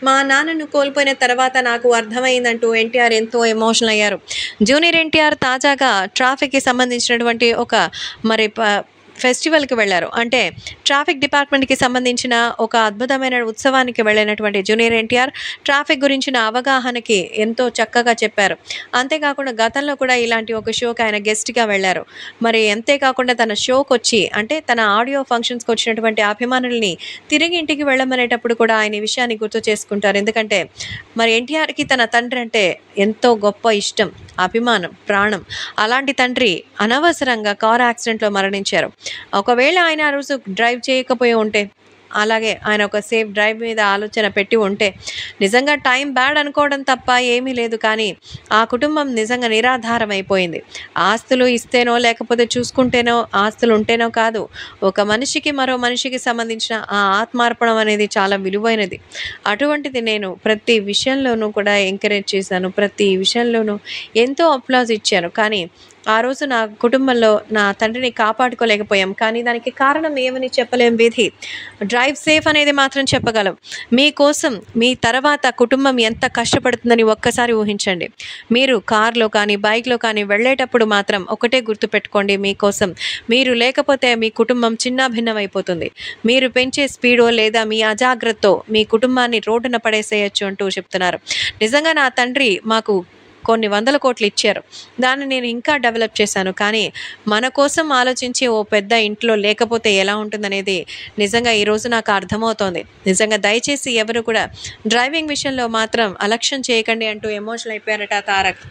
మా నాన్నను కోల్పోయిన తర్వాత నాకు అర్థమైందంటూ ఎన్టీఆర్ ఎంతో ఎమోషనల్ అయ్యారు. జూనియర్ ఎన్టీఆర్ తాజాగా ట్రాఫిక్‌కి సంబంధించినటువంటి ఒక మరి ఫెస్టివల్‌కి వెళ్లారు. అంటే ట్రాఫిక్ డిపార్ట్‌మెంట్‌కి సంబంధించిన ఒక అద్భుతమైన ఉత్సవానికి వెళ్ళినటువంటి జూనియర్ ఎన్టీఆర్ ట్రాఫిక్ గురించిన అవగాహనకి ఎంతో చక్కగా చెప్పారు. అంతేకాకుండా గతంలో కూడా ఇలాంటి ఒక షోకి ఆయన గెస్ట్‌గా వెళ్లారు. మరి అంతేకాకుండా తన షోకొచ్చి అంటే తన ఆడియో ఫంక్షన్స్‌కొచ్చినటువంటి అభిమానుల్ని తిరిగి ఇంటికి వెళ్ళమనేటప్పుడు కూడా ఆయన ఈ విషయాన్ని గుర్తు చేసుకుంటారు. ఎందుకంటే మరి ఎన్టీఆర్‌కి తన తండ్రి అంటే ఎంతో గొప్ప ఇష్టం, అభిమానం, ప్రాణం. అలాంటి తండ్రి అనవసరంగా కారు యాక్సిడెంట్‌లో మరణించారు. ఒకవేళ ఆయన ఆ రోజు డ్రైవ్ చేయకపోయి ఉంటే, అలాగే ఆయన ఒక సేఫ్ డ్రైవ్ మీద ఆలోచన పెట్టి ఉంటే, నిజంగా టైం బ్యాడ్ అనుకోవడం తప్ప ఏమీ లేదు. కానీ, ఆ కుటుంబం నిజంగా నిరాధారం అయిపోయింది. ఆస్తులు ఇస్తేనో, లేకపోతే చూసుకుంటేనో, ఆస్తులు ఉంటేనో కాదు. ఒక మనిషికి మరో మనిషికి సంబంధించిన ఆ ఆత్మార్పణం అనేది చాలా విలువైనది. అటువంటిది నేను ప్రతి విషయంలోనూ కూడా ఎంకరేజ్ చేశాను. ప్రతి విషయంలోనూ ఎంతో అప్లాజ్ ఇచ్చాను. కానీ, ఆ రోజు నా కుటుంబంలో నా తండ్రిని కాపాడుకోలేకపోయాం. కానీ దానికి కారణం ఏమని చెప్పలేం విధి. డ్రైవ్ సేఫ్ అనేది మాత్రం చెప్పగలం. మీకోసం మీ తర్వాత కుటుంబం ఎంత కష్టపడుతుందని ఒక్కసారి ఊహించండి. మీరు కార్‌లో కానీ, బైక్‌లో కానీ వెళ్ళేటప్పుడు మాత్రం ఒకటే గుర్తుపెట్టుకోండి మీకోసం. మీరు లేకపోతే మీ కుటుంబం చిన్నాభిన్నమైపోతుంది. మీరు పెంచే స్పీడో లేదా మీ అజాగ్రత్తో మీ కుటుంబాన్ని రోడ్డున పడేసేయొచ్చు అంటూ చెప్తున్నారు. నిజంగా నా తండ్రి మాకు కొన్ని వందల కోట్లు ఇచ్చారు. దాన్ని నేను ఇంకా డెవలప్ చేశాను. కానీ మన కోసం ఆలోచించి ఓ పెద్ద ఇంట్లో లేకపోతే ఎలా ఉంటుందనేది నిజంగా ఈరోజు నాకు అర్థమవుతోంది. నిజంగా దయచేసి ఎవరు కూడా డ్రైవింగ్ విషయంలో మాత్రం అలక్ష్యం చేయకండి అంటూ ఎమోషనల్ అయిపోయారట తారక్.